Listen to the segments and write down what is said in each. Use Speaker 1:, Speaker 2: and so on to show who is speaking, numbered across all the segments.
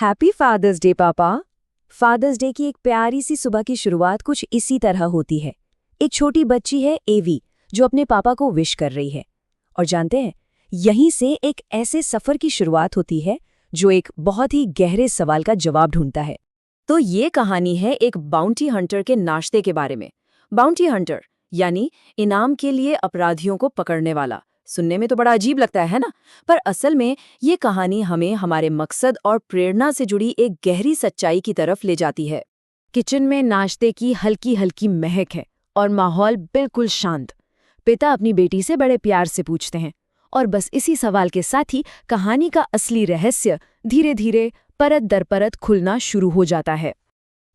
Speaker 1: Happy father's day पापा। Fathers day की एक प्यारी सी सुबह की शुरुआत कुछ इसी तरह होती है। एक छोटी बच्ची है एवी जो अपने पापा को विश कर रही है। और जानते हैं, यहीं से एक ऐसे सफर की शुरुआत होती है जो एक बहुत ही गहरे सवाल का जवाब ढूंढता है। तो ये कहानी है एक बाउंटी हंटर के नाश्ते के बारे में। बाउंटी हंटर यानी इनाम के लिए अपराधियों को पकड़ने वाला। सुनने में तो बड़ा अजीब लगता है ना, पर असल में ये कहानी हमें हमारे मकसद और प्रेरणा से जुड़ी एक गहरी सच्चाई की तरफ ले जाती है। किचन में नाश्ते की हल्की हल्की महक है और माहौल बिल्कुल शांत। पिता अपनी बेटी से बड़े प्यार से पूछते हैं और बस इसी सवाल के साथ ही कहानी का असली रहस्य धीरे धीरे परत दर परत खुलना शुरू हो जाता है।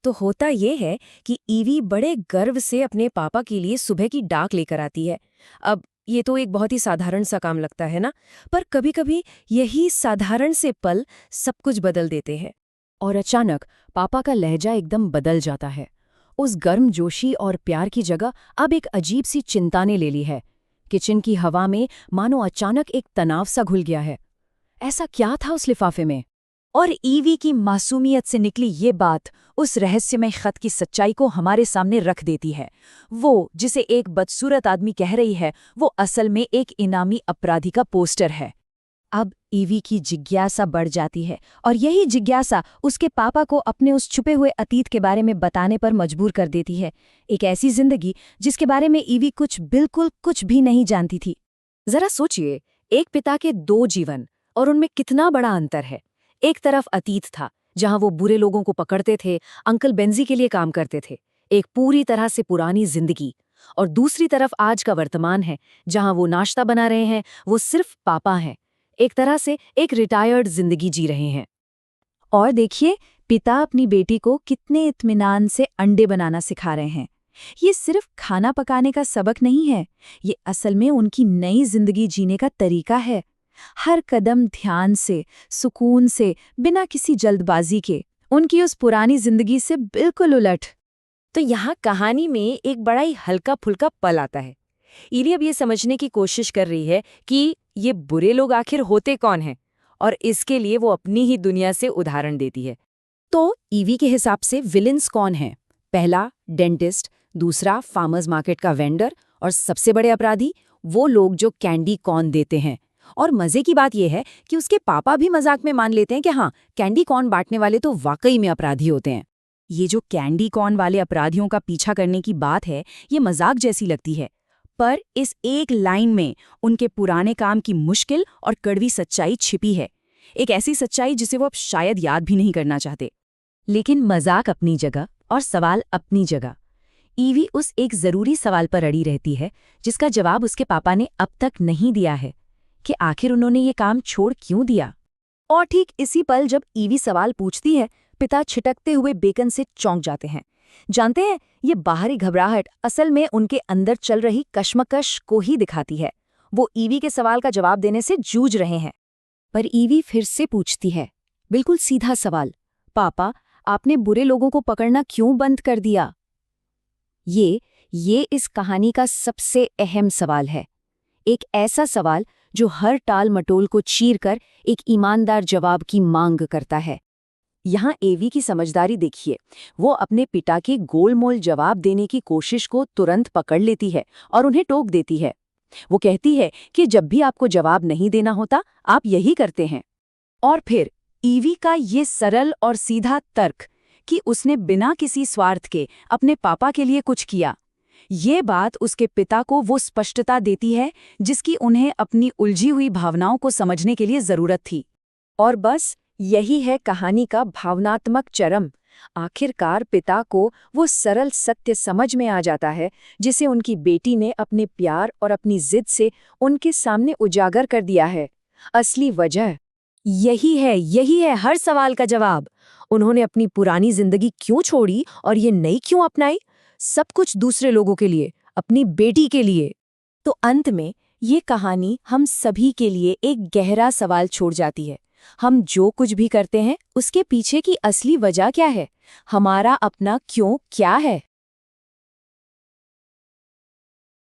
Speaker 1: तो होता ये है कि ईवी बड़े गर्व से अपने पापा के लिए सुबह की डाक लेकर आती है। अब ये तो एक बहुत ही साधारण सा काम लगता है ना, पर कभी-कभी यही साधारण से पल सब कुछ बदल देते हैं। और अचानक पापा का लहजा एकदम बदल जाता है। उस गर्मजोशी और प्यार की जगह अब एक अजीब सी चिंता ने ले ली है। किचन की हवा में मानो अचानक एक तनाव सा घुल गया है। ऐसा क्या था उस लिफाफे में? और ईवी की मासूमियत से निकली ये बात उस रहस्यमय खत की सच्चाई को हमारे सामने रख देती है। वो जिसे एक बदसूरत आदमी कह रही है, वो असल में एक इनामी अपराधी का पोस्टर है। अब ईवी की जिज्ञासा बढ़ जाती है और यही जिज्ञासा उसके पापा को अपने उस छुपे हुए अतीत के बारे में बताने पर मजबूर कर देती है। एक ऐसी जिंदगी जिसके बारे में ईवी बिल्कुल कुछ भी नहीं जानती थी। जरा सोचिए, एक पिता के दो जीवन और उनमें कितना बड़ा अंतर है। एक तरफ अतीत था जहां वो बुरे लोगों को पकड़ते थे, अंकल बेंजी के लिए काम करते थे, एक पूरी तरह से पुरानी जिंदगी। और दूसरी तरफ आज का वर्तमान है जहां वो नाश्ता बना रहे हैं, वो सिर्फ पापा हैं, एक तरह से एक रिटायर्ड जिंदगी जी रहे हैं। और देखिए, पिता अपनी बेटी को कितने इत्मीनान से अंडे बनाना सिखा रहे हैं। ये सिर्फ खाना पकाने का सबक नहीं है, ये असल में उनकी नई जिंदगी जीने का तरीका है। हर कदम ध्यान से, सुकून से, बिना किसी जल्दबाजी के, उनकी उस पुरानी जिंदगी से बिल्कुल उलट। तो यहाँ कहानी में एक बड़ा ही हल्का फुल्का पल आता है। ईवी अब ये समझने की कोशिश कर रही है कि ये बुरे लोग आखिर होते कौन हैं, और इसके लिए वो अपनी ही दुनिया से उदाहरण देती है। तो ईवी के हिसाब से विलेंस कौन है? पहला डेंटिस्ट, दूसरा फार्मर्स मार्केट का वेंडर, और सबसे बड़े अपराधी वो लोग जो कैंडी कॉर्न देते हैं। और मजे की बात यह है कि उसके पापा भी मजाक में मान लेते हैं कि हाँ, कैंडी कॉर्न बांटने वाले तो वाकई में अपराधी होते हैं। ये जो कैंडी कॉर्न वाले अपराधियों का पीछा करने की बात है, ये मजाक जैसी लगती है, पर इस एक लाइन में उनके पुराने काम की मुश्किल और कड़वी सच्चाई छिपी है। एक ऐसी सच्चाई जिसे वो अब शायद याद भी नहीं करना चाहते। लेकिन मजाक अपनी जगह और सवाल अपनी जगह। ईवी उस एक जरूरी सवाल पर अड़ी रहती है जिसका जवाब उसके पापा ने अब तक नहीं दिया है, कि आखिर उन्होंने ये काम छोड़ क्यों दिया। और ठीक इसी पल जब ईवी सवाल पूछती है, पिता छिटकते हुए बेकन से चौंक जाते हैं। जानते हैं, ये बाहरी घबराहट असल में उनके अंदर चल रही कश्मकश को ही दिखाती है। वो ईवी के सवाल का जवाब देने से जूझ रहे हैं। पर ईवी फिर से पूछती है, बिल्कुल सीधा सवाल, पापा, आपने बुरे लोगों को पकड़ना क्यों बंद कर दिया? ये इस कहानी का सबसे अहम सवाल है। एक ऐसा सवाल जो हर टाल मटोल को चीरकर एक ईमानदार जवाब की मांग करता है। यहाँ एवी की समझदारी देखिए। वो अपने पिता के गोलमोल जवाब देने की कोशिश को तुरंत पकड़ लेती है और उन्हें टोक देती है। वो कहती है कि जब भी आपको जवाब नहीं देना होता, आप यही करते हैं। और फिर ईवी का ये सरल और सीधा तर्क कि उसने बिना किसी स्वार्थ के अपने पापा के लिए कुछ किया, ये बात उसके पिता को वो स्पष्टता देती है जिसकी उन्हें अपनी उलझी हुई भावनाओं को समझने के लिए जरूरत थी। और बस यही है कहानी का भावनात्मक चरम। आखिरकार पिता को वो सरल सत्य समझ में आ जाता है जिसे उनकी बेटी ने अपने प्यार और अपनी जिद से उनके सामने उजागर कर दिया है। असली वजह यही है हर सवाल का जवाब। उन्होंने अपनी पुरानी जिंदगी क्यों छोड़ी और ये नई क्यों अपनाई? सब कुछ दूसरे लोगों के लिए, अपनी बेटी के लिए। तो अंत में ये कहानी हम सभी के लिए एक गहरा सवाल छोड़ जाती है। हम जो कुछ भी करते हैं उसके पीछे की असली वजह क्या है? हमारा अपना क्यों क्या है?